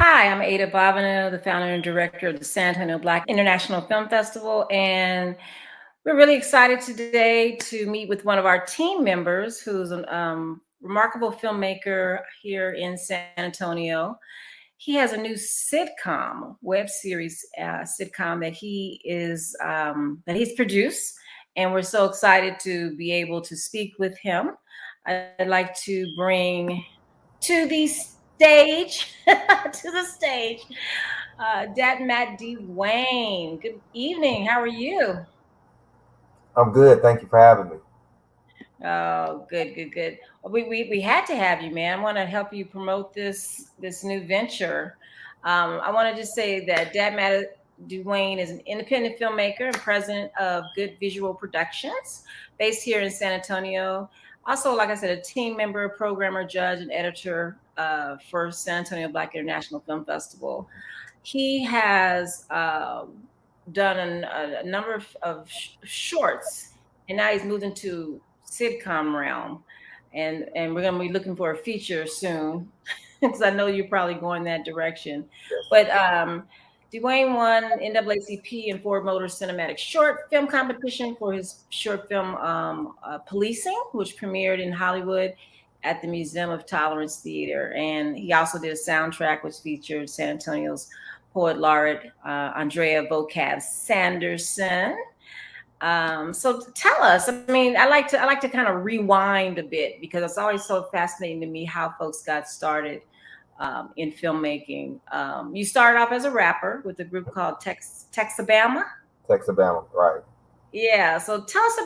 Hi, I'm Ada Bobino, the founder and director of the San Antonio Black International Film Festival, and we're really excited today to meet with one of our team members who's a remarkable filmmaker here in San Antonio. He has a new sitcom, web series sitcom that he's produced, and we're so excited to be able to speak with him. I'd like to bring to the stage, Dat Matt Dwayne. Good evening. How are you? I'm good. Thank you for having me. Oh, good. We had to have you, man. I want to help you promote this new venture. I want to just say that Dat Matt Dwayne is an independent filmmaker and president of Good Visual Productions, based here in San Antonio. Also, like I said, a team member, programmer, judge, and editor for San Antonio Black International Film Festival. He has done a number of shorts, and now he's moved into sitcom realm, and we're going to be looking for a feature soon because I know you're probably going that direction. Yes. But Dwayne won NAACP and Ford Motor Cinematic Short Film Competition for his short film Policing, which premiered in Hollywood at the Museum of Tolerance Theater. And he also did a soundtrack which featured San Antonio's poet laureate Andrea Vocab Sanderson. So tell us. I mean, I like to kind of rewind a bit because it's always so fascinating to me how folks got started in filmmaking. You started off as a rapper with a group called Texabama. Texabama, right? Yeah. So tell us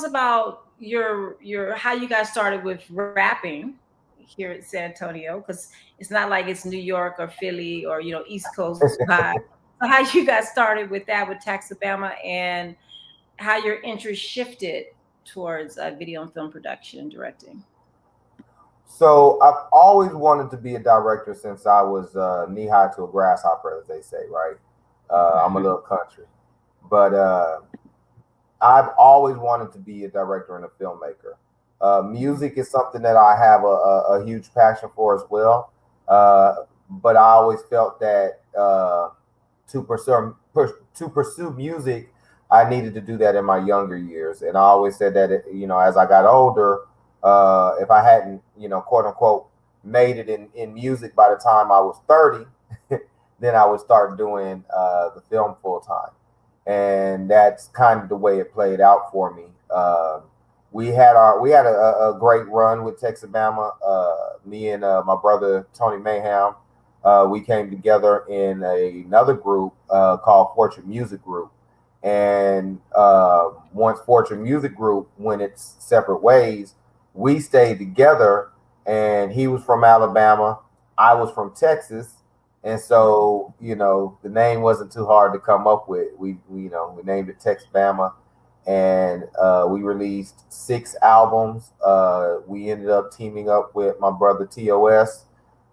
about your how you got started with rapping here at San Antonio, because it's not like it's New York or Philly or East Coast vibe. So how you got started with that with Texabama, and how your interest shifted towards video and film production and directing. So I've always wanted to be a director since I was knee high to a grasshopper, as they say, right? I'm a little country, but I've always wanted to be a director and a filmmaker. Music is something that I have a huge passion for as well. But I always felt that to pursue music, I needed to do that in my younger years, and I always said that as I got older, if I hadn't quote unquote made it in music by the time I was 30, then I would start doing the film full time, and that's kind of the way it played out for me. We had a great run with Texabama. Me and my brother Tony Mayhem, we came together in another group called Fortune Music Group. And once Fortune Music Group went its separate ways, we stayed together. And he was from Alabama, I was from Texas, and so the name wasn't too hard to come up with. We named it Tex Bama, and we released 6 albums. We ended up teaming up with my brother TOS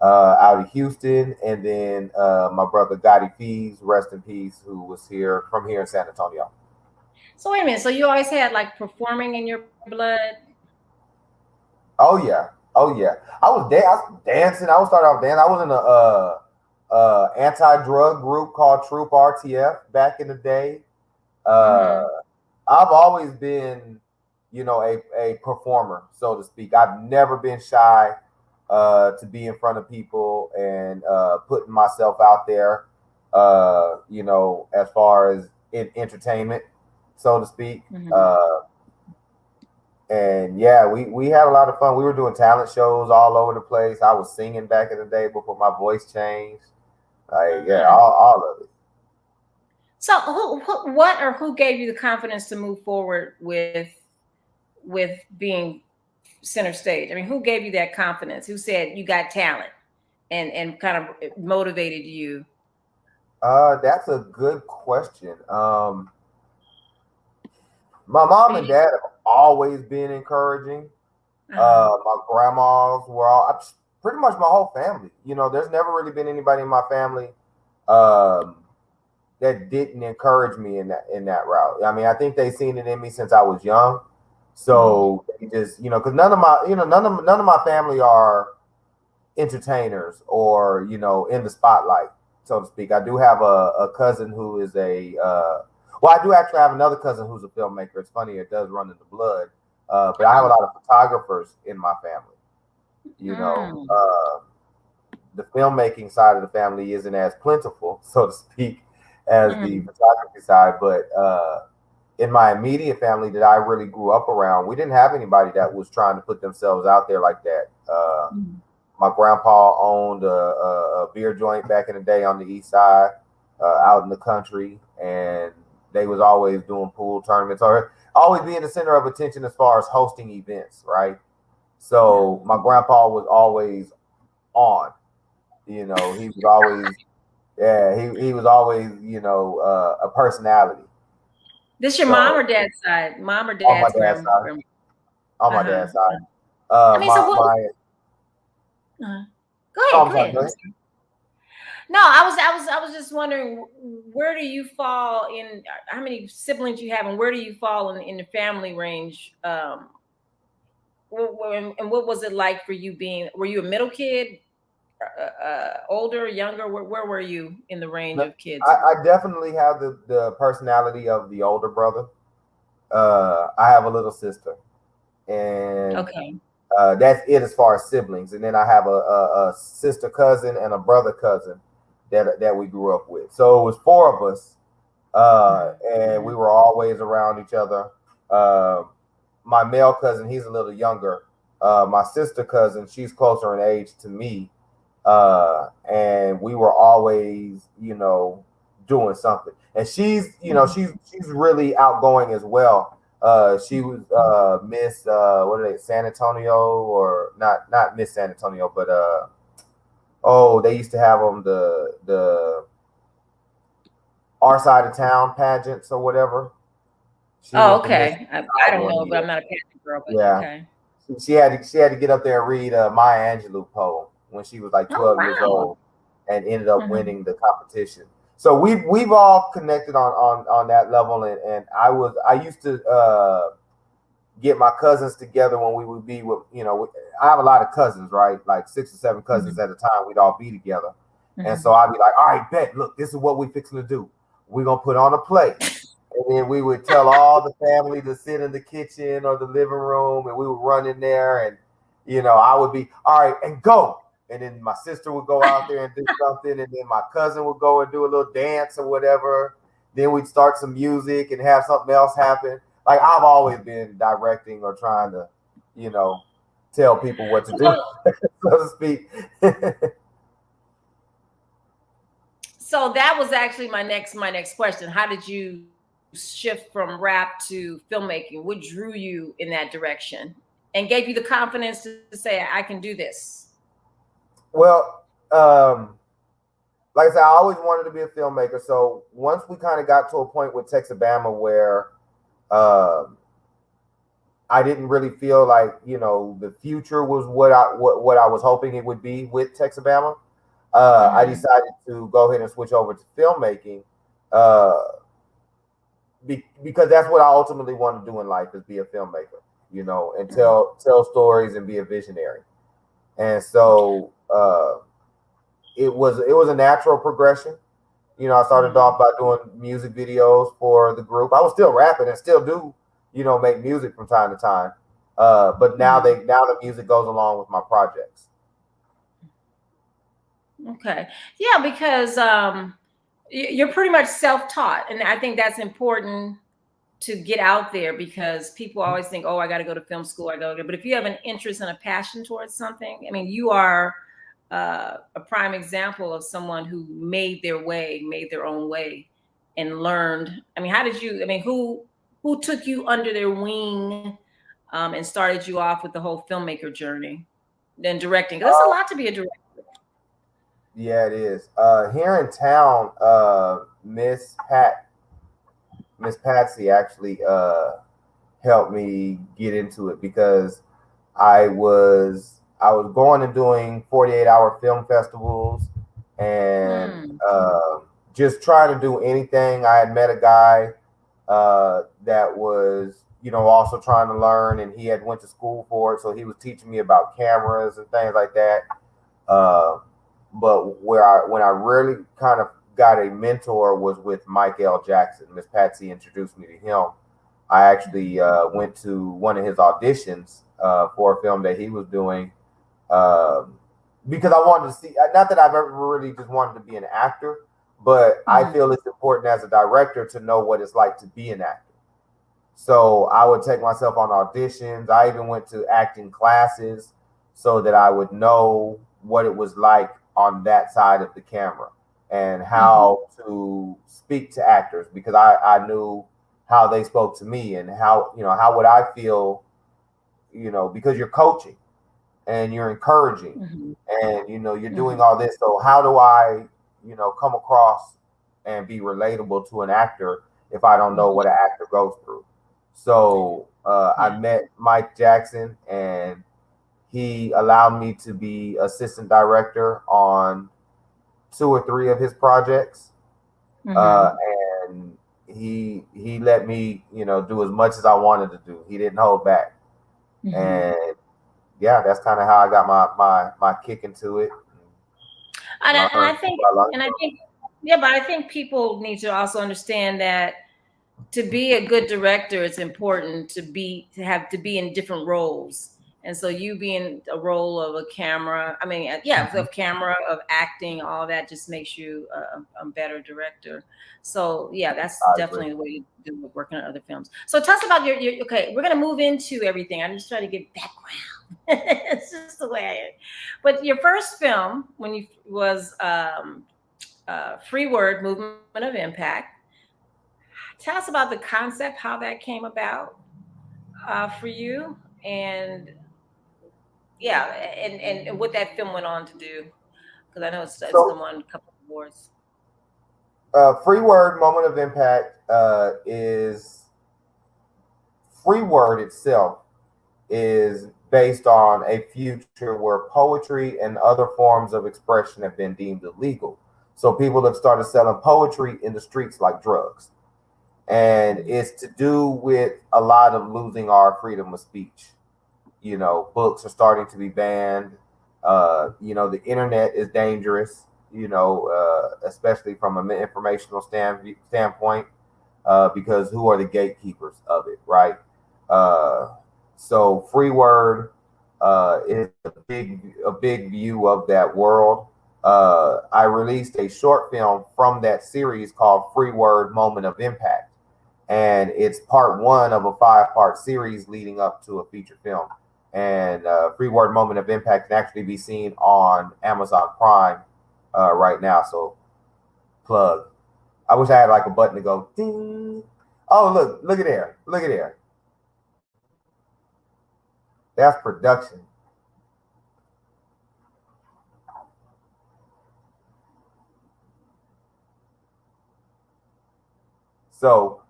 out of Houston, and then my brother Gotti Fees, rest in peace, who was here in San Antonio. So wait a minute. So you always had like performing in your blood? Oh yeah, oh yeah. I was dancing. I was starting off dancing. I was in a anti-drug group called Troop RTF back in the day. Uh, Mm-hmm. I've always been, a performer, so to speak. I've never been shy to be in front of people and putting myself out there, as far as in entertainment, so to speak. Mm-hmm. And yeah, we had a lot of fun. We were doing talent shows all over the place. I was singing back in the day before my voice changed. Like, yeah, all of it. So who gave you the confidence to move forward with being center stage? I mean, who gave you that confidence? Who said you got talent and kind of motivated you? That's a good question. My I mom and mean, dad have always been encouraging. uh, My grandmas were pretty much my whole family. There's never really been anybody in my family um, that didn't encourage me in that route. I mean, I think they seen it in me since I was young. mhm. So they just, because none of my family are entertainers or in the spotlight, so to speak. I do have a cousin who is I do actually have another cousin who's a filmmaker. It's funny, it does run in the blood. But I have a lot of photographers in my family. You know, Mm, the filmmaking side of the family isn't as plentiful, so to speak, as the mm, photography side. But in my immediate family that I really grew up around, we didn't have anybody that was trying to put themselves out there like that. mm. My grandpa owned a beer joint back in the day on the east side, out in the country, and they was always doing pool tournaments or always being the center of attention as far as hosting events, right? Yeah. So my grandpa was always on. He was always, yeah, he was always, a personality. This your mom So or dad's side? Mom or on my dad's dad's side, grand? on my Uh-huh. dad's side, I mean, so my what? my. Uh, Go Oh, ahead. I'm Go sorry. ahead. Go I'm ahead. sorry. No, I was just wondering where do you fall in? How many siblings you have, and where do you fall in the family range? And what was it like for you being? Were you a middle kid, older, younger? Where were you in the range No, of kids? I definitely have the personality of the older brother. I have a little sister, and Okay. that's it as far as siblings. And then I have a sister cousin and a brother cousin that we grew up with. So it was four of us, and we Mhm. were always around each other. Uh, my male cousin, he's a little younger. My sister cousin, she's closer in age to me, and we were always, doing something. And she's, Mhm. she's really outgoing as well. She was Miss what are they, San Antonio, or not Miss San Antonio, but oh, they used to have them the our side of town pageants or whatever. She Oh, was the Miss okay. I don't one know, but I'm year. not a pageant girl, but Yeah, okay. she had to get up there and read Maya Angelou poem when she was like Oh, 12 years wow. old, and ended up Mhm. winning the competition. So we've all connected on that level, and I used to get my cousins together when we would be with I have a lot of cousins, right? Like 6 or 7 cousins Mhm. at a time. We'd all be together, and so Mhm. I'd be like, all right, bet, look, this is what we fixing to do. We're gonna put on a play. And then we would tell all the family to sit in the kitchen or the living room, and we would run in there, and I would be all right and go. And then my sister would go out there and do something, and then my cousin would go and do a little dance or whatever. Then we'd start some music and have something else happen. Like I've always been directing or trying to, you know, tell people what to do, So, so to speak. so that was actually my next question. How did you shift from rap to filmmaking? What drew you in that direction and gave you the confidence to say I can do this? Well, like I said, I always wanted to be a filmmaker. So once we kind of got to a point with Texabama where um, I didn't really feel like the future was what I was hoping it would be with Texabama, I Hmm. decided to go ahead and switch over to filmmaking, uh, because that's what I ultimately want to do in life, is be a filmmaker, and tell stories and be a visionary. And Okay. so it was a natural progression. I started Hmm. off by doing music videos for the group. I was still rapping and still do, make music from time to time. But now Hmm. the music goes along with my projects. Okay. Yeah, because you're pretty much self-taught, and I think that's important to get out there because people always think, oh, I got to go to film school. I go, but if you have an interest and a passion towards something, I mean, you are a prime example of someone who made their way, made their own way, and learned. I mean, how did you? I mean, who took you under their wing and started you off with the whole filmmaker journey, then directing? 'Cause there's a Uh, lot to be a director. yeah, it is. Here in town, Miss Patsy actually helped me get into it, because I was going and doing 48-hour film festivals, and Mm, just trying to do anything. I had met a guy that was also trying to learn, and he had went to school for it, so he was teaching me about cameras and things like that. Uh, but when I really kind of got a mentor was with Mike L. Jackson. Miss Patsy introduced me to him. I actually went to one of his auditions for a film that he was doing, um, because I wanted to see. Not that I've ever really just wanted to be an actor, but I Mhm. feel it's important as a director to know what it's like to be an actor. So I would take myself on auditions. I even went to acting classes so that I would know what it was like on that side of the camera and Mhm. how to speak to actors, because I knew how they spoke to me and how, how would I feel, because you're coaching and you're encouraging Mhm. and you're doing Mhm. all this. So how do I, come across and be relatable to an actor if I don't know Mhm. what an actor goes through? So I Yeah. met Mike Jackson, and he allowed me to be assistant director on two or three of his projects. uh, Mhm. and he let me, do as much as I wanted to do. He didn't hold back. Mhm. And yeah, that's kind of how I got my kick into it. And I Learned think, I learned and I from. think, yeah, but I think people need to also understand that to be a good director, it's important to be in different roles. And so you being a role of a camera, I mean, yeah, Mhm. of camera, of acting, all that just makes you a better director. So yeah, that's I agree. definitely the way to do it, working on other films. So tell us about your okay, we're gonna move into everything. I'm just trying to get background. It's just the way I am. But your first film when you was Free Word, Movement of Impact. Tell us about the concept, how that came about for you, and yeah, and what that film went on to do. Because I know it's So, come on a couple of awards. free word moment of impact is free word itself is based on a future where poetry and other forms of expression have been deemed illegal. So people have started selling poetry in the streets like drugs. And Mhm. it's to do with a lot of losing our freedom of speech. Books are starting to be banned. The internet is dangerous, especially from an informational standpoint, because who are the gatekeepers of it, right? Uh, so free word is a big view of that world. I released a short film from that series called Free Word Moment of Impact, and it's part one of a five-part series leading up to a feature film. And Free Word Moment of Impact can actually be seen on Amazon Prime right now. So plug. I wish I had like a button to go ding. Oh, look at there. Look at there. That's production. So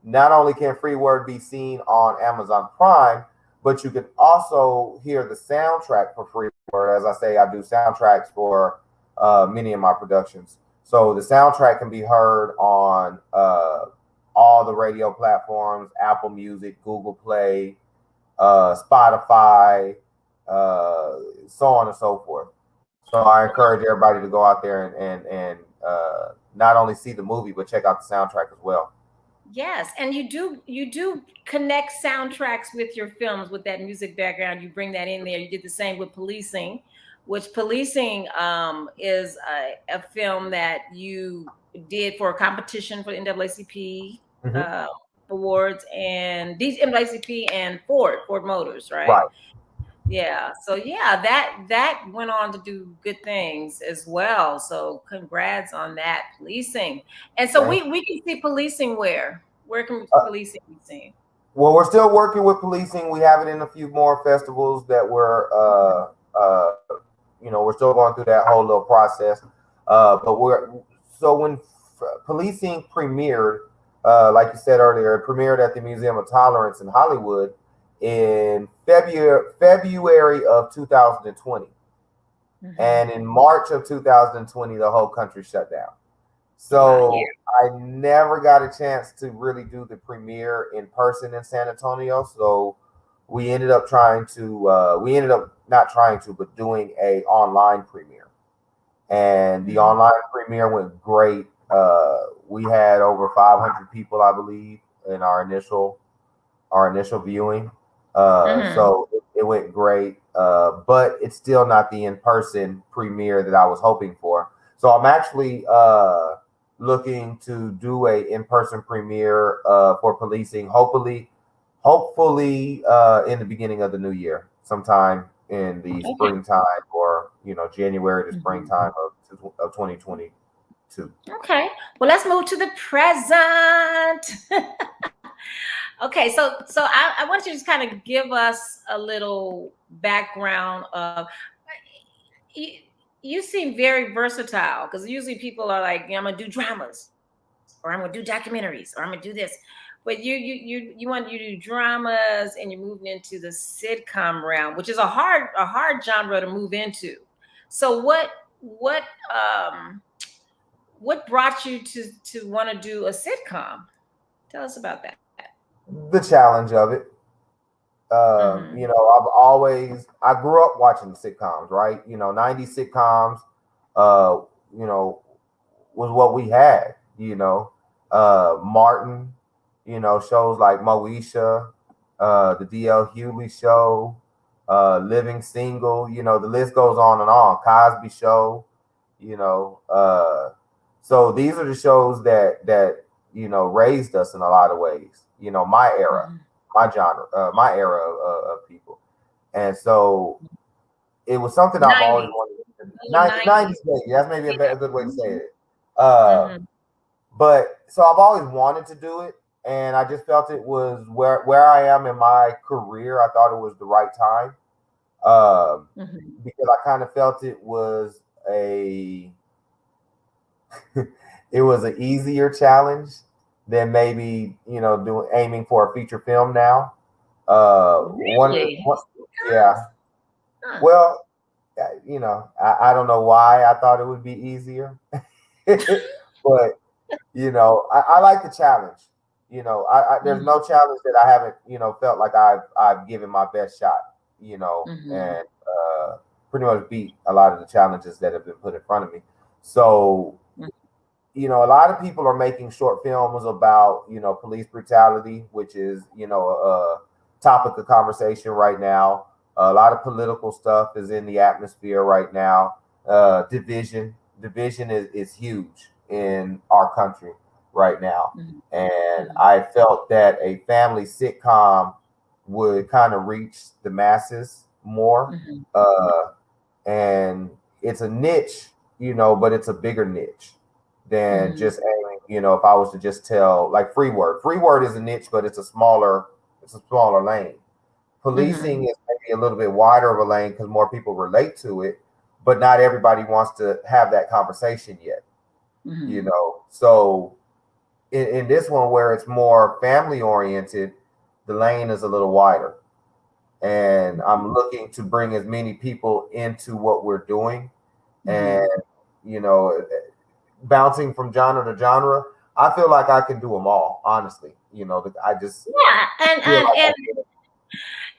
not only can Free Word be seen on Amazon Prime, but you can also hear the soundtrack for Free Word. As I say, I do soundtracks for many of my productions. So the soundtrack can be heard on all the radio platforms: Apple Music, Google Play, Spotify, uh, so on and so forth. So I encourage everybody to go out there and not only see the movie but check out the soundtrack as well. Yes, and you do connect soundtracks with your films with that music background. You bring that in there. You did the same with Policing, which Policing is a film that you did for a competition for the NAACP Hmm. uh, awards and these NAACP and Ford Motors, right? Right. Yeah. So yeah, that went on to do good things as well. So congrats on that, Policing. And so Thank we can see Policing where? Where can you. Policing be seen? Well, we're still working with policing. We have it in a few more festivals that we're still going through that whole little process. But we're so when policing premiered, like you said earlier, it premiered at the Museum of Tolerance in Hollywood in February of 2020, Hmm. and in March of 2020, the whole country shut down. Wow. Yeah. So I never got a chance to really do the premiere in person in San Antonio. So we ended up we ended up not trying to, but doing a online premiere, and the Mhm. online premiere went great. We had over 500 people, I believe, in our initial viewing. Mhm. So it went great, but it's still not the in person premiere that I was hoping for. So I'm actually looking to do a in person premiere for policing. Hopefully, in the beginning of the new year, sometime in the Okay. springtime, or January to Mhm. springtime of 2022. Okay. Well, let's move to the present. Okay, so I want you to just kind of give us a little background of you, you seem very versatile because usually people are like, I'm gonna do dramas or I'm gonna do documentaries or I'm gonna do this. But you want you to do dramas and you're moving into the sitcom realm, which is a hard genre to move into. So what um what brought you to want to do a sitcom? Tell us about that. The challenge of it. Mm-hmm. I grew up watching sitcoms, right? 90s sitcoms, uh, you know, was what we had, Martin, shows like Moesha, the DL Hughley show, Living Single, the list goes on and on. Cosby Show, you know, so these are the shows that raised us in a lot of ways. My era, Mm-hmm. my genre, my era of people. And so it was something I've always 90s. wanted to do. Those are 90s. 90s maybe. That's maybe Yeah. a good way to say Mm-hmm. it. Uh, Mm-hmm. but so I've always wanted to do it, and I just felt it was where I am in my career. I thought it was the right time, um, Mm-hmm. because I kind of felt it was a it was an easier challenge than maybe doing aiming for a feature film now. One of the Really? one, Sitcoms? yeah. Huh. Well, I don't know why I thought it would be easier, but I like the challenge. There's Mm-hmm. no challenge that I haven't felt like I've given my best shot. Mm-hmm. And pretty much beat a lot of the challenges that have been put in front of me. So a lot of people are making short films about police brutality, which is a topic of conversation right now. A lot of political stuff is in the atmosphere right now. Division is huge in our country right now, Mm-hmm. and Mm-hmm. I felt that a family sitcom would kind of reach the masses more. Mm-hmm. And it's a niche, but it's a bigger niche than Mm-hmm. just aiming. If I was to just tell, like, free word is a niche, but it's a smaller lane. Mm-hmm. Policing is maybe a little bit wider of a lane because more people relate to it, but not everybody wants to have that conversation yet. Mm-hmm. So in this one where it's more family oriented, the lane is a little wider, and I'm looking to bring as many people into what we're doing, and Mm-hmm. you know bouncing from genre to genre. I feel like I can do them all, honestly. I just Yeah, feel like and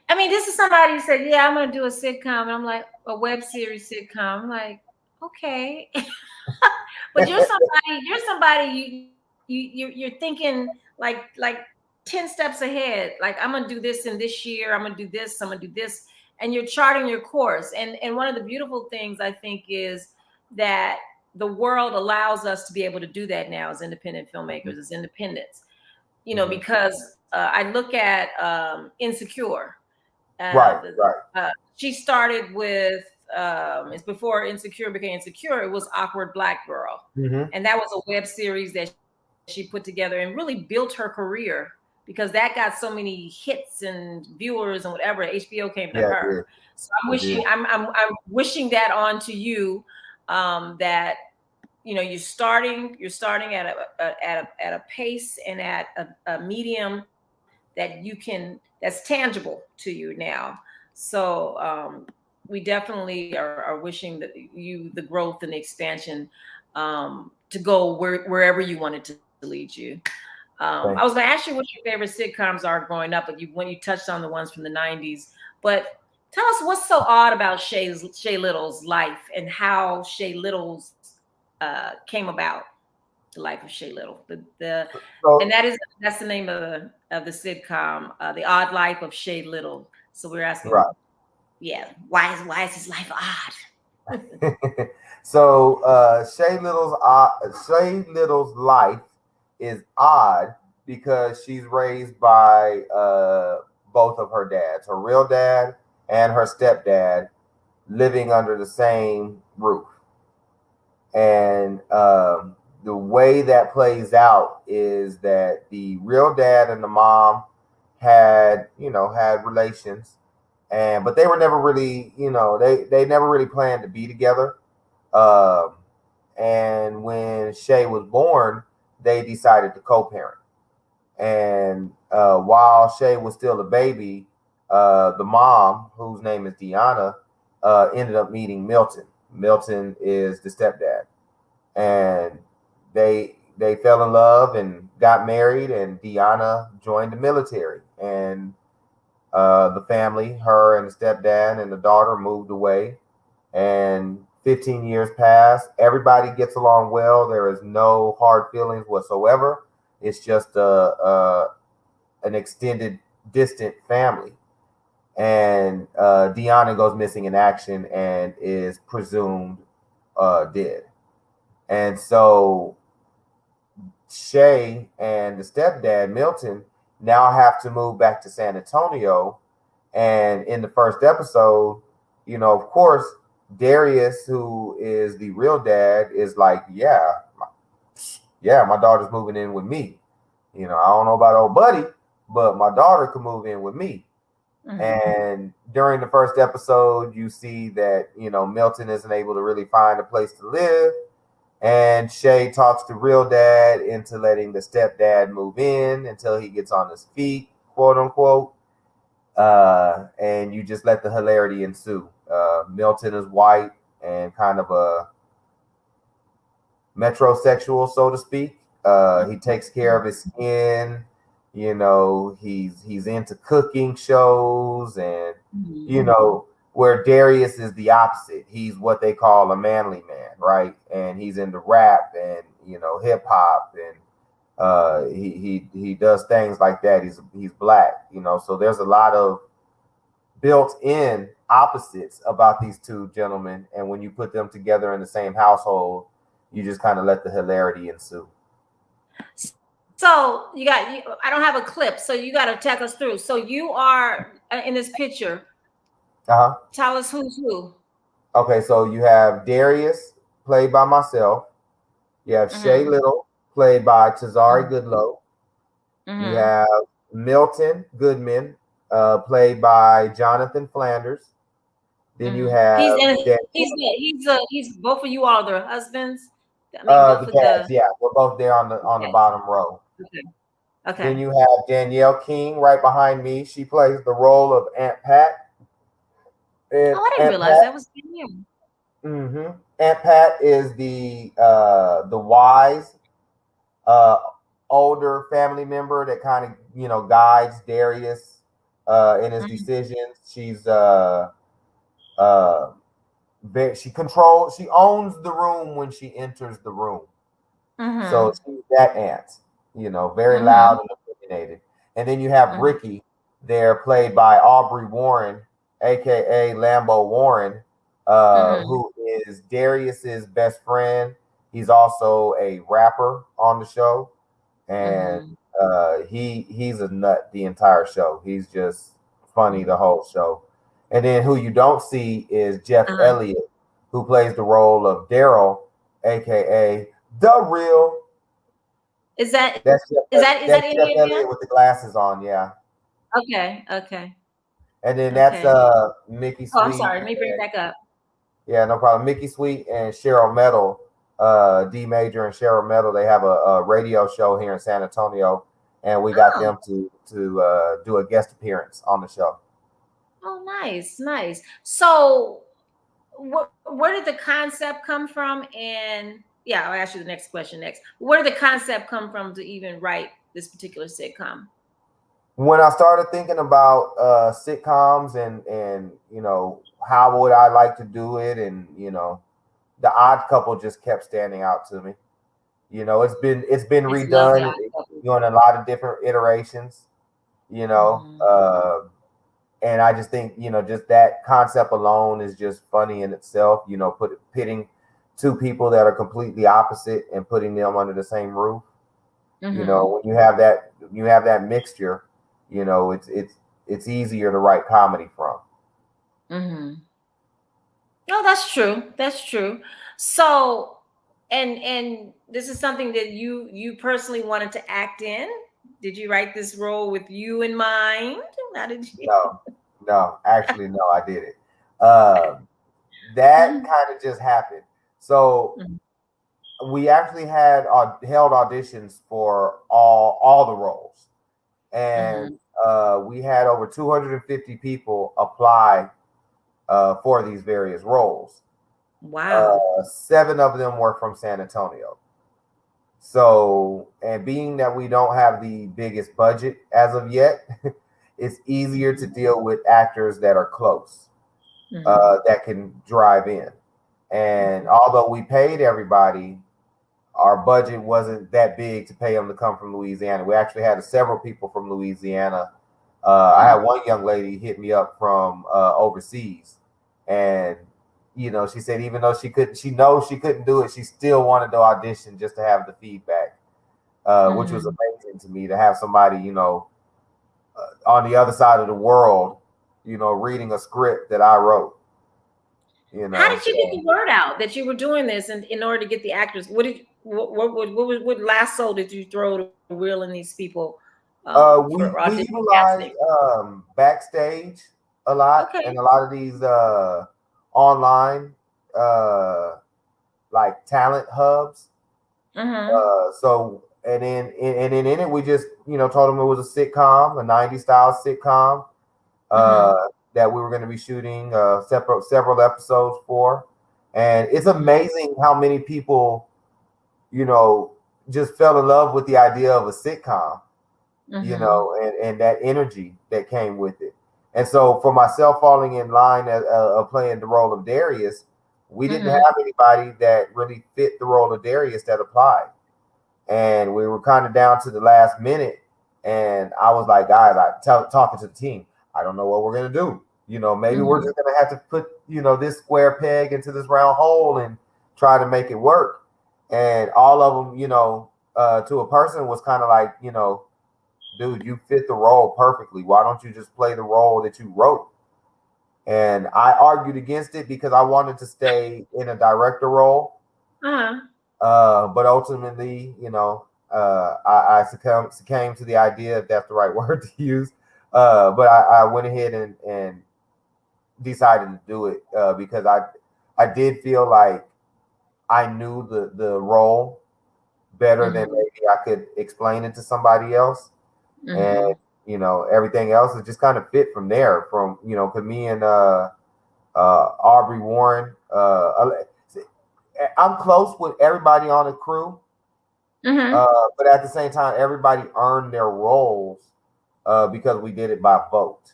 I mean, this is somebody who said, "Yeah, I'm gonna do a sitcom," and I'm like, a web series sitcom. I'm like, okay, but you're somebody you're thinking like 10 steps ahead. Like, I'm gonna do this in this year. I'm gonna do this. I'm gonna do this, and you're charting your course. And one of the beautiful things I think is that the world allows us to be able to do that now as independent filmmakers, as independents. Mhm. Because I look at Insecure. Right, right. She started with it's before Insecure became Insecure. It was Awkward Black Girl, Hmm. and that was a web series that she put together and really built her career because that got so many hits and viewers and whatever. HBO came to Yeah, her. it did. So I'm It wishing did. I'm wishing that on to you, that you're starting at a pace and at a medium that's tangible to you now. So we definitely are wishing that you the growth and the expansion, to go wherever you want it to lead you. I was going to ask you what your favorite sitcoms are growing up, but when you touched on the ones from the '90s. But tell us what's so odd about Shay Little's life and how Shay Little's came about. The life of Shay Little. And So that's the name of the sitcom, The Odd Life of Shay Little. So we're asking, right. yeah, why is his life odd? So Shay Little's life is odd because she's raised by both of her dads, her real dad and her stepdad, living under the same roof. And the way that plays out is that the real dad and the mom had relations, and but they were never really, they never really planned to be together. Um, and when Shay was born, they decided to co-parent. And while Shay was still a baby, the mom, whose name is Deanna, ended up meeting Milton. Milton is the stepdad, and they fell in love and got married. And Deanna joined the military, and the family, her and the stepdad and the daughter, moved away. And 15 years pass. Everybody gets along well. There is no hard feelings whatsoever. It's just an extended, distant family. And Deanna goes missing in action and is presumed dead. And so Shay and the stepdad, Milton, now have to move back to San Antonio. And in the first episode, of course, Darius, who is the real dad, is like, yeah, my daughter's moving in with me. I don't know about old buddy, but my daughter could move in with me. Mm-hmm. And during the first episode, you see that, Milton isn't able to really find a place to live. And Shay talks to real dad into letting the stepdad move in until he gets on his feet, quote unquote. And you just let the hilarity ensue. Milton is white and kind of a metrosexual, so to speak. He takes care of his skin. He's into cooking shows, and where Darius is the opposite. He's what they call a manly man, right? And he's into rap and hip hop, and he does things like that. He's black, so there's a lot of built-in opposites about these two gentlemen, and when you put them together in the same household, you just kind of let the hilarity ensue. So I don't have a clip, so you got to take us through. So you are in this picture. Tell us who's who. Okay, so you have Darius, played by myself. You have Shay Little, played by Tazari Goodlow. You have Milton Goodman, played by Jonathan Flanders. Then you have he's both of you all their husbands. The dads, yeah, we're both there on the bottom row. Okay. Then you have Danielle King right behind me. She plays the role of Aunt Pat. And I didn't realize that was Danielle. Aunt Pat is the wise older family member that kind of guides Darius in his decisions. She's she owns the room when she enters the room. So she's that aunt, very loud and opinionated. And then you have Ricky there, played by Aubrey Warren, aka Lambo Warren, who is Darius's best friend. He's also a rapper on the show, and he's a nut the entire show. He's just funny the whole show. And then who you don't see is Jeff Elliott, who plays the role of Daryl, aka the real. Is that Jeff Indian Elliott with the glasses on? Yeah. Okay. And then that's Mickey Sweet. Oh, I'm sorry. Let me bring it back up. Yeah, no problem. Mickey Sweet and Cheryl Metal, D Major and Cheryl Metal. They have a radio show here in San Antonio, and we got them to do a guest appearance on the show. Oh, nice. So, where did the concept come from? And I'll ask you the next question next. Where did the concept come from to even write this particular sitcom? When I started thinking about sitcoms and how would I like to do it, and the Odd Couple just kept standing out to me. It's been I used to love the redone, Odd Couple. in a lot of different iterations. You know, Hmm. uh, and I just think just that concept alone is just funny in itself. Pitting two people that are completely opposite and putting them under the same roof. Hmm. When you have that mixture, it's easier to write comedy from. Hmm. No, that's true. That's true. So, and this is something that you personally wanted to act in. Did you write this role with you in mind? How did you? No, no, actually, no, I did it. Um, that Mhm. kind of just happened. So Mhm. we actually had held auditions for all the roles, and Mhm. we had over 250 people apply for these various roles. Wow. Seven of them were from San Antonio. So, and being that we don't have the biggest budget as of yet, it's easier to Mhm. deal with actors that are close, Mhm. that can drive in. And Mhm. although we paid everybody, our budget wasn't that big to pay them to come from Louisiana. We actually had several people from Louisiana. I Hmm. had one young lady hit me up from overseas, and she said even though she knows she couldn't do it, she still wanted to audition just to have the feedback, which was Hmm. amazing to me to have somebody on the other side of the world, reading a script that I wrote. How did you get So the word out that you were doing this, and in order to get the actors? What lasso did you throw to reel in these people for we audition utilize casting? backstage a lot, Okay. and a lot of these online uh, like talent hubs. Mm-hmm. So and then in it we just told them it was a sitcom, a '90s style sitcom, uh, Mm-hmm. that we were going to be shooting several episodes for, and it's Mm-hmm. amazing how many people you know just fell in love with the idea of a sitcom, Mm-hmm. and that energy that came with it. And so for myself falling in line as playing the role of Darius, we didn't Mm-hmm. have anybody that really fit the role of Darius that applied. And we were kind of down to the last minute. And I was like, guys, talking to the team, I don't know what we're going to do. Maybe we're Mm-hmm. just going to have to put, this square peg into this round hole and try to make it work. And all of them, to a person was kind of like, dude, you fit the role perfectly. Why don't you just play the role that you wrote? And I argued against it because I wanted to stay in a director role. Uh-huh. But ultimately, I succumbed to the idea, if that's the right word to use. But I went ahead and decided to do it because I did feel like I knew the role better than Mm-hmm. maybe I could explain it to somebody else. And Mm-hmm. everything else is just kind of fit from there. From cause me and Aubrey Warren, I'm close with everybody on the crew, Mm-hmm. but at the same time, everybody earned their roles because we did it by vote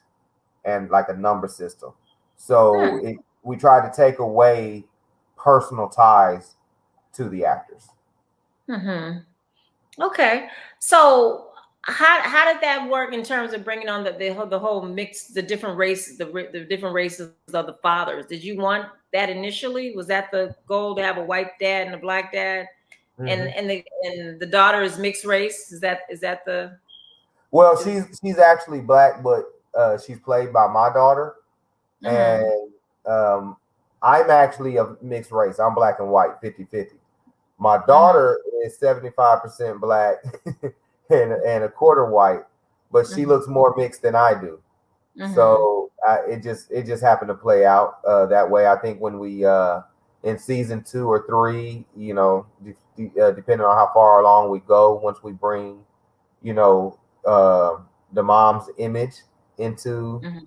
and like a number system. So we tried to take away personal ties to the actors. Mm-hmm. Okay. So how did that work in terms of bringing on the whole mix, the different races, the different races of the fathers? Did you want that initially? Was that the goal to have a white dad and a black dad, and Hmm. and the daughter is mixed race? Is that the Well, is? she's actually black, but she's played by my daughter, Mm-hmm. and um, I'm actually a mixed race. I'm black and white, 50-50. My Mm-hmm. daughter is 75% black and a quarter white, but she Mm-hmm. looks more mixed than I do. Mm-hmm. So it just happened to play out that way. I think when we in season 2 or 3, depending on how far along we go, once we bring you know uh, the mom's image into Mm-hmm.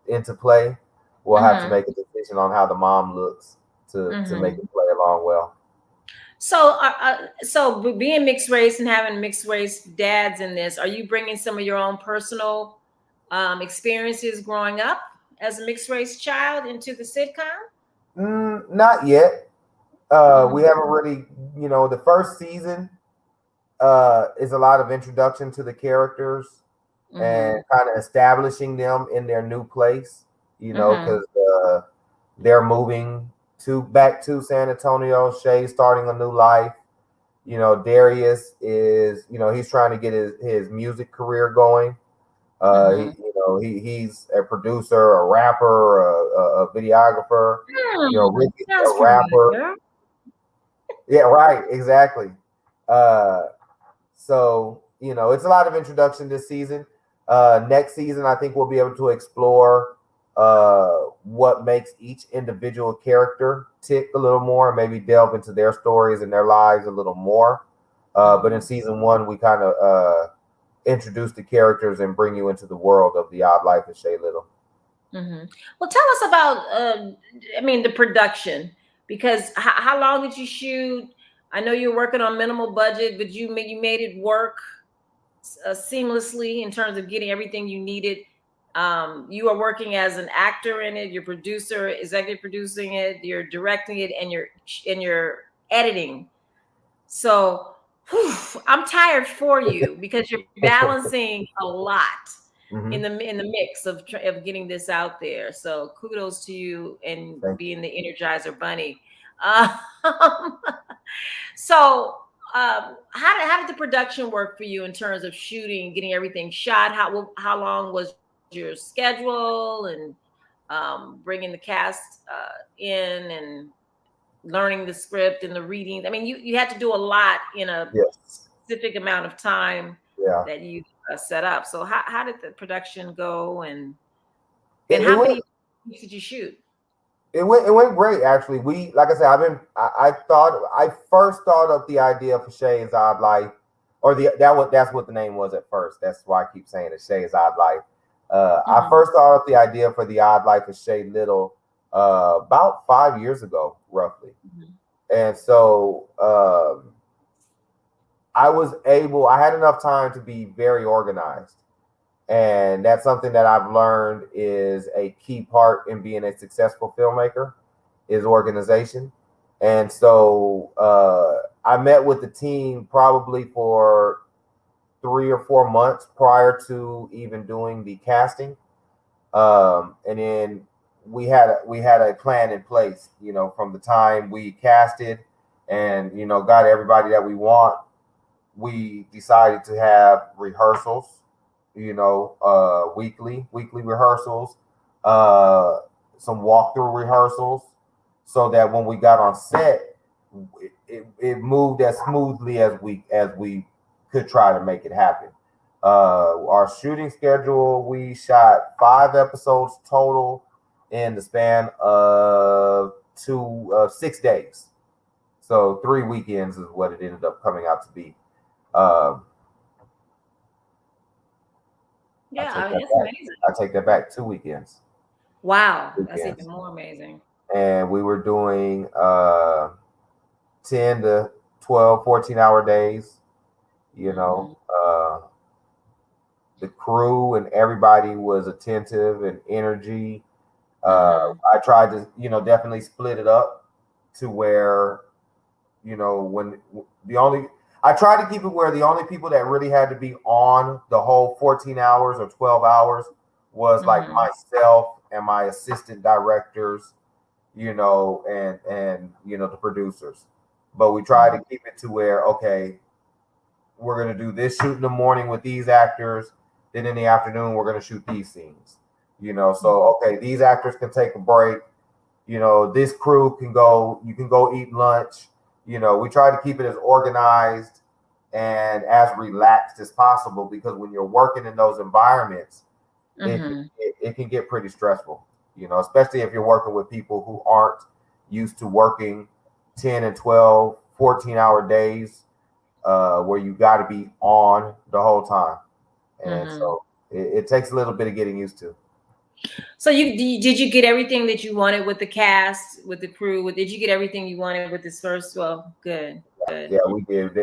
into play, we'll have to Mm-hmm. make a decision on how the mom looks to make Mm-hmm. it play along well. So being mixed race and having mixed race dads in this, are you bringing some of your own personal experiences growing up as a mixed race child into the sitcom? Not yet. We Mm-hmm. haven't really, the first season is a lot of introduction to the characters and Mm-hmm. kind of establishing them in their new place, Mm-hmm. because they're moving to back to San Antonio. Shay's starting a new life. Darius is, he's trying to get his music career going. Mm-hmm. He's a producer, a rapper, a videographer. Ricky's Sounds a rapper. familiar. Yeah, right, exactly. Uh, So, it's a lot of introduction this season. Next season, I think we'll be able to explore what makes each individual character tick a little more, and maybe delve into their stories and their lives a little more. But in Mm-hmm. season one, we kind of introduce the characters and bring you into the world of the odd life of Shay Little. Mm-hmm. Well, tell us about, the production, because how long did you shoot? I know you're working on minimal budget, but you made it work seamlessly in terms of getting everything you needed. You are working as an actor in it. Your producer, executive producing it. You're directing it, and you're editing. So whew, I'm tired for you because you're balancing a lot Hmm. in the mix of getting this out there. So kudos to you and Thank you. being the Energizer Bunny. Um, so how did the production work for you in terms of shooting, getting everything shot? How long was your schedule, and bringing the cast in and learning the script and the readings? I mean, you had to do a lot in a Yes. specific amount of time Yeah. that you set up. So how did the production go, and It how went many weeks did you shoot? it went great actually. We like I said, I first thought of the idea for Shay's Odd Life, or that's what the name was at first. That's why I keep saying it, Shay's Odd Life. I Hmm. first thought of the idea for the Odd Life of Shay Little about 5 years ago, roughly. Hmm. And so I had enough time to be very organized. And that's something that I've learned is a key part in being a successful filmmaker is organization. And so I met with the team probably for 3 or 4 months prior to even doing the casting. And then we had a plan in place, from the time we casted and got everybody that we want. We decided to have rehearsals, weekly rehearsals, uh, some walkthrough rehearsals, so that when we got on set, it moved as smoothly as we could try to make it happen. Our shooting schedule, we shot 5 episodes total in the span of 6 days. So 3 weekends is what it ended up coming out to be. Um, I Yeah, take I mean, that it's back. amazing. I take that back. 2 weekends. Wow, that's even Weekends. more amazing. And we were doing 10 to 12, 14-hour days. You know, Hmm. the crew and everybody was attentive and energy. Hmm. I tried to, definitely split it up to where, when the only, I tried to keep it where the only people that really had to be on the whole 14 hours or 12 hours was like Hmm. myself and my assistant directors, and the producers. But we tried Hmm. to keep it to where, okay, we're gonna do this shoot in the morning with these actors, then in the afternoon we're gonna shoot these scenes. So okay, these actors can take a break. This crew can go. You can go eat lunch. We try to keep it as organized and as relaxed as possible, because when you're working in those environments, Hmm. it can get pretty stressful, especially if you're working with people who aren't used to working 10 and 12, 14-hour days, where you got to be on the whole time. And Hmm. so it takes a little bit of getting used to. So did you get everything that you wanted with the cast, with the crew? Did you get everything you wanted with this first? Well, good, good. Yeah, we did.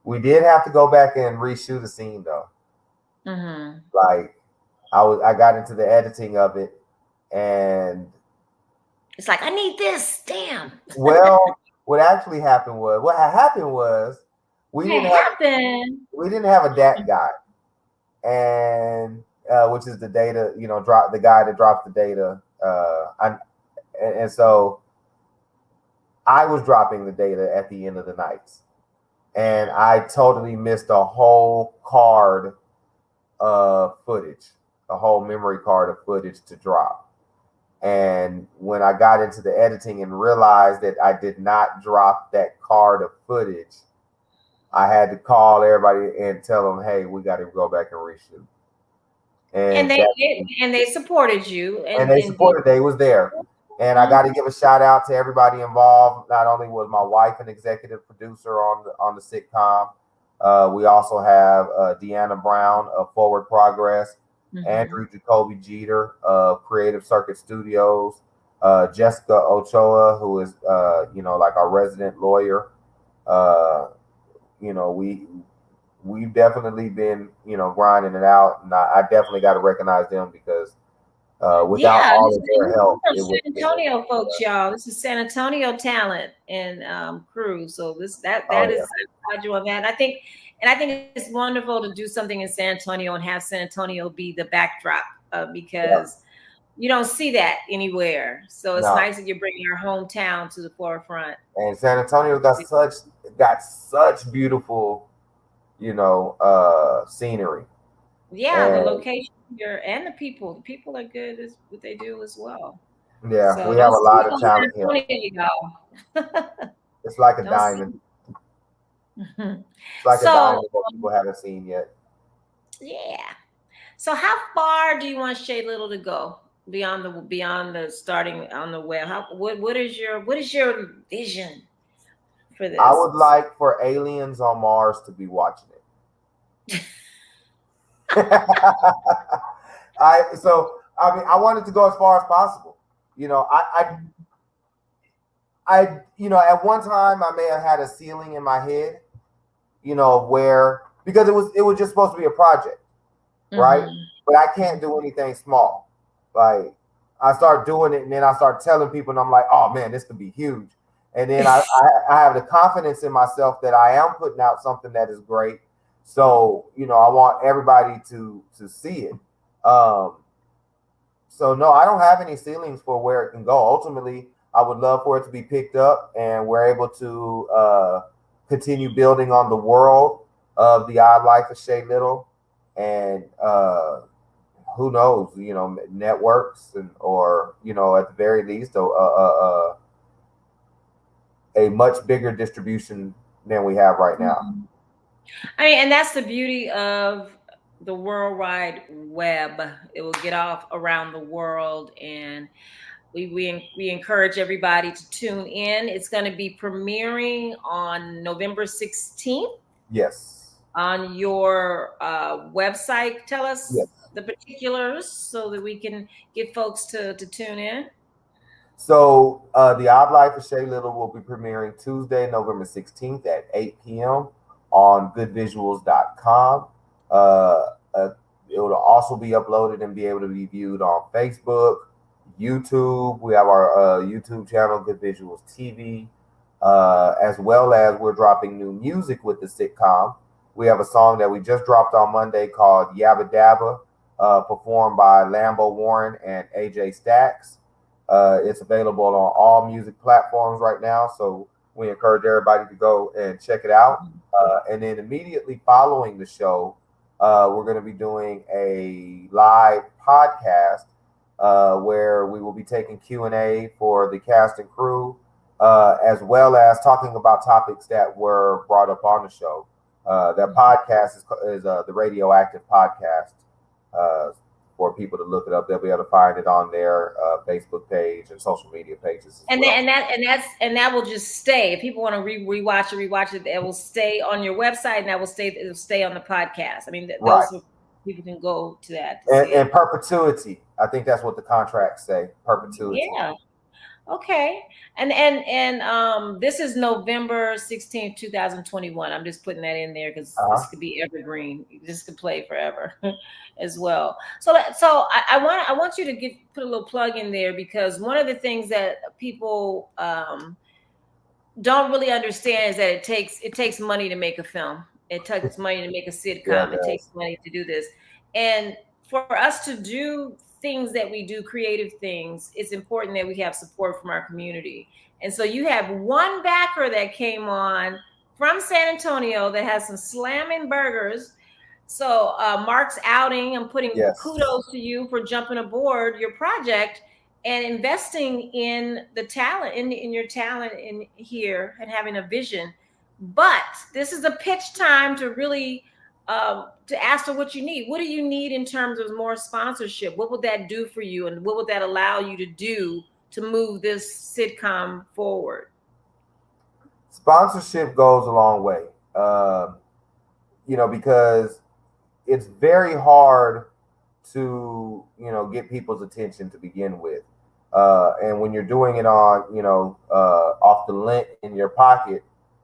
We did have to go back and reshoot a scene though. Mm-hmm. Like I got into the editing of it, and It's like I need this. Damn. well, what had happened was we What didn't have happened? we didn't have a DAT guy, and which is the data, drop the guy that drops the data. And so I was dropping the data at the end of the nights, and I totally missed a whole card of footage, a whole memory card of footage to drop. And when I got into the editing and realized that I did not drop that card of footage, I had to call everybody and tell them, "Hey, we got to go back and reshoot." And And they supported you they and supported. They was there, and I got to give a shout out to everybody involved. Not only was my wife an executive producer on the sitcom, we also have Deanna Brown of Forward Progress, Andrew Jacoby Jeter of Creative Circuit Studios, Jessica Ochoa, who is like our resident lawyer. Uh, we've definitely been grinding it out, and I definitely got to recognize them because without yeah, all this of their help, from it San would. Antonio folks, y'all. This is San Antonio talent and crew. So Oh that is yeah, I'm proud you on that. I think it's wonderful to do something in San Antonio and have San Antonio be the backdrop yeah. because you don't see that anywhere. So it's No, nice that you're bringing your hometown to the forefront. and San Antonio got such beautiful, scenery, Yeah, the and location here and the people. The people are good as what they do as well. yeah, So we have don't a sleep lot of on talent San here. Antonio, y'all. It's like a Don't diamond. sleep. It's like a So diamond that people haven't seen yet. yeah. So how far do you want Shay Little to go beyond the starting on the web? What is your vision for I this? would like for aliens on Mars to be watching it. I want it to go as far as possible. You know, at one time I may have had a ceiling in my head, where because it was just supposed to be a project, right? Mm-hmm. But I can't do anything small. Like I start doing it, and then I start telling people, and I'm like, oh man, this could be huge. And then I have the confidence in myself that I am putting out something that is great. So I want everybody to see it. Um, so no, I don't have any ceilings for where it can go. Ultimately, I would love for it to be picked up, and we're able to continue building on the world of the odd life of Shay Little, and who knows, networks or at the very least a much bigger distribution than we have right now. I mean, and that's the beauty of the World Wide Web. It will get off around the world, and we encourage everybody to tune in. It's going to be premiering on November 16th Yes. on your website. Tell us Yes. the particulars so that we can get folks to tune in. So the Odd Life of Shay Little will be premiering Tuesday, November 16th at 8 p.m. on goodvisuals.com. It will also be uploaded and be able to be viewed on Facebook, YouTube. We have our YouTube channel, Good Visuals TV, as well as we're dropping new music with the sitcom. We have a song that we just dropped on Monday called Yabba Dabba, performed by Lambo Warren and AJ Stacks. It's available on all music platforms right now, so we encourage everybody to go and check it out. And then immediately following the show, we're going to be doing a live podcast where we will be taking Q&A for the cast and crew, as well as talking about topics that were brought up on the show. That podcast is the Radioactive Podcast. For people to look it up, they'll be able to find it on their Facebook page and social media pages as well. And that will just stay. If people want to rewatch it, it will stay on your website, and it'll stay on the podcast. I mean, Right. people can go to that to see And it. perpetuity. I think that's what the contracts say. Perpetuity. Yeah. Okay. This is November 16th, 2021. I'm just putting that in there because Uh-huh. this could be evergreen. This could play forever as well. So I want you to put a little plug in there, because one of the things that people don't really understand is that it takes money to make a film. It takes money to make a Yeah, sitcom. it It takes does. money to do this. And for us to do things that we do, creative things, it's important that we have support from our community. And so you have one backer that came on from San Antonio that has some slamming burgers. So Mark's outing, I'm putting Yes. kudos to you for jumping aboard your project and investing in the talent, in your talent in here, and having a vision. But this is a pitch time to really to ask for what you need. What do you need in terms of more sponsorship? What would that do for you, and what would that allow you to do to move this sitcom forward? Sponsorship goes a long way. Because it's very hard to get people's attention to begin with, and when you're doing it on off the lint in your pocket,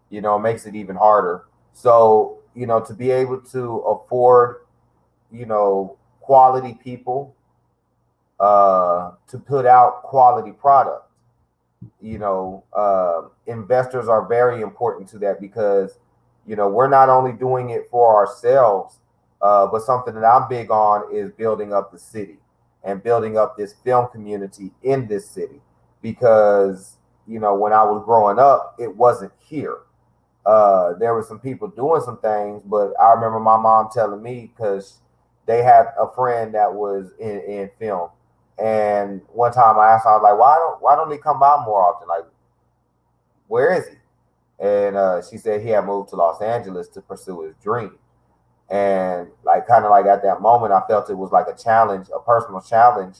it makes it even harder. So to be able to afford quality people, to put out quality product, investors are very important to that, because we're not only doing it for ourselves, but something that I'm big on is building up the city and building up this film community in this city, because when I was growing up, it wasn't here. There were some people doing some things, but I remember my mom telling me, because they had a friend that was in film, and one time I asked her, I was like, why don't he come by more often? Like, where is he? And she said he had moved to Los Angeles to pursue his dream. And like, kind of like at that moment, I felt it was like a challenge, a personal challenge,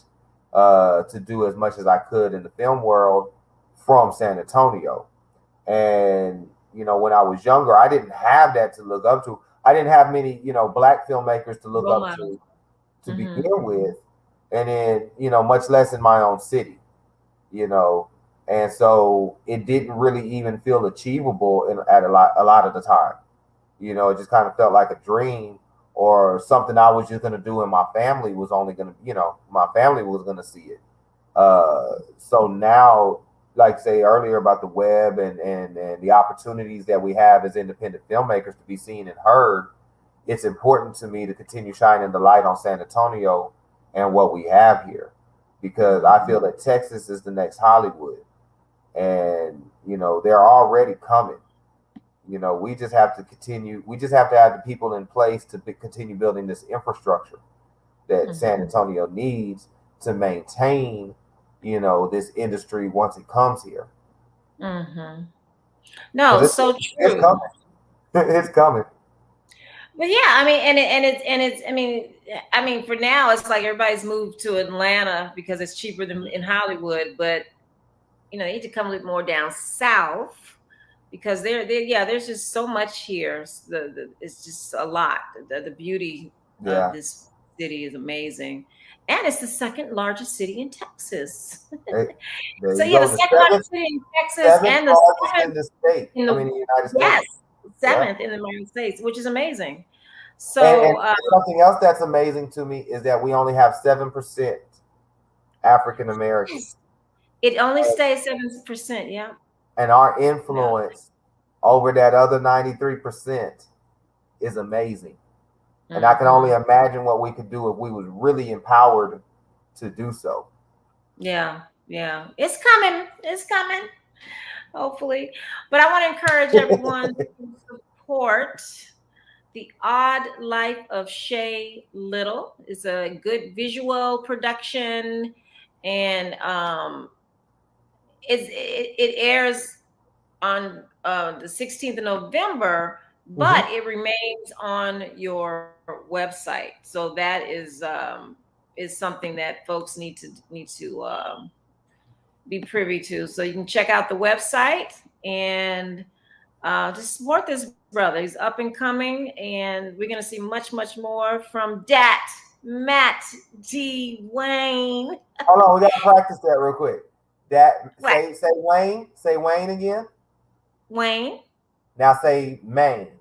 to do as much as I could in the film world from San Antonio. And when I was younger, I didn't have that to look up to. I didn't have many black filmmakers to look Role up model. to Mm-hmm. begin with, and then much less in my own city. you know, and so it didn't really even feel achievable at a lot of the time. It just kind of felt like a dream, or something I was just gonna do, and my family was only gonna, my family was gonna see it. So now, like say earlier about the web, and the opportunities that we have as independent filmmakers to be seen and heard, it's important to me to continue shining the light on San Antonio and what we have here, because I feel that Texas is the next Hollywood, and they're already coming. We just have to continue. We just have to have the people in place to continue building this infrastructure that San Mm-hmm. Antonio needs to maintain, this industry once it comes here. Mm-hmm. No, Because so it's true. coming. It's coming. But yeah, I mean, and it's I mean, for now it's like everybody's moved to Atlanta because it's cheaper than in Hollywood, but they need to come a little more down south, because yeah, there's just so much here. It's just a lot. The beauty of Yeah. this city is amazing, and it's the second largest city in Texas. Hey, there So you yeah, the go. The second largest city in Texas, seventh and the largest in seventh the state. in I the mean, the United yes, States. Yeah. seventh in the United States, which is amazing. And So something else that's amazing to me is that we only have 7% African Americans, yes, it only stays 7%. Yeah, and our yeah. influence over that other 93% is amazing. And I can only Hmm. imagine what we could do if we was really empowered to do so. Yeah, yeah. It's coming. It's coming. Hopefully. But I want to encourage everyone to support The Odd Life of Shay Little. It's a good visual production, and it airs on the 16th of November, Hmm. but it remains on your website. So that is something that folks need to be privy to. So you can check out the website, and to support this brother. He's up and coming, and we're going to see much, much more from Dat Matt D. Wayne. Hold on, we gotta practice that real quick. That What? say Wayne. Say Wayne again. Wayne, Now say Maine.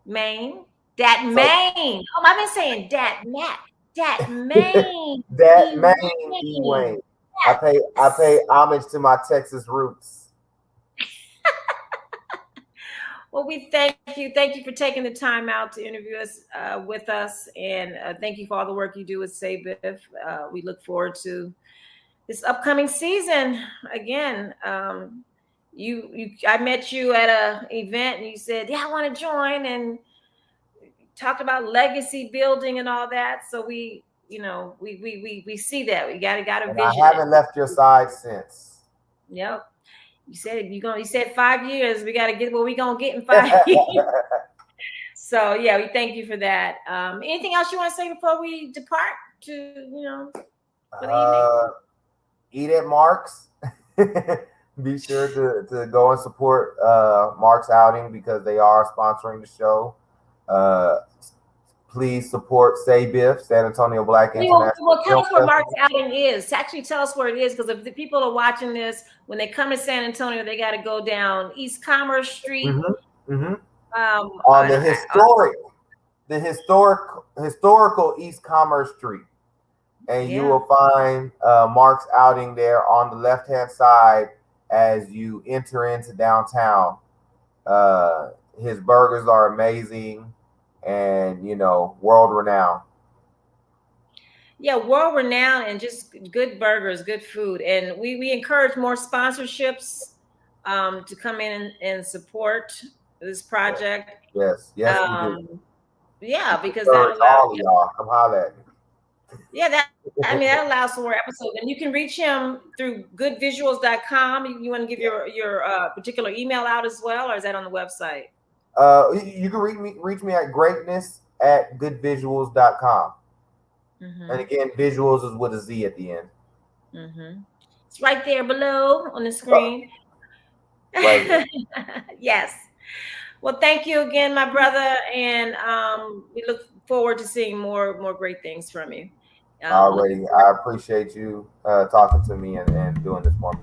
Maine, Dat So Maine. Oh, I've been saying Dat Matt, Dat Maine, that D. Maine E Wayne. Wayne. I pay Yes. homage to my Texas roots. Well, we thank you. Thank you for taking the time out to interview us with us, and thank you for all the work you do with Say Biff. We look forward to this upcoming season. Again, I met you at a event, and you said, "Yeah, I want to join," and talked about legacy building and all that. So we see that we got to And I vision it. haven't left your side since. Yep. You said you said 5 years. We got to get what we gonna get in 5 years. So yeah, we thank you for that. Anything else you want to say before we depart to for the evening? Eat at Mark's. Be sure to go and support Mark's outing because they are sponsoring the show. Please support Say Biff, San Antonio Black International Well, tell Film us where Festival. Mark's outing is. Actually, tell us where it is, because if the people are watching this, when they come to San Antonio, they got to go down East Commerce Street. Mm-hmm, mm-hmm. Um, On the historical East Commerce Street, and you yeah. will find Mark's outing there on the left-hand side as you enter into downtown. His burgers are amazing, and world renowned. Yeah, world renowned and just good burgers, good food. And we encourage more sponsorships to come in and support this project. Yes, we do. Yeah, because that Encourage allows, all of y'all. Come holler at yeah, that allows for more episodes. And you can reach him through goodvisuals.com. You want to give your particular email out as well, or is that on the website? You can reach me at greatness@goodvisuals.com. Mm-hmm. And again, visuals is with a Z at the end. Mm-hmm. It's right there below on the screen. Right. Yes. Well, thank you again, my brother, and we look forward to seeing more great things from you. Alrighty, I appreciate you talking to me and doing this for me.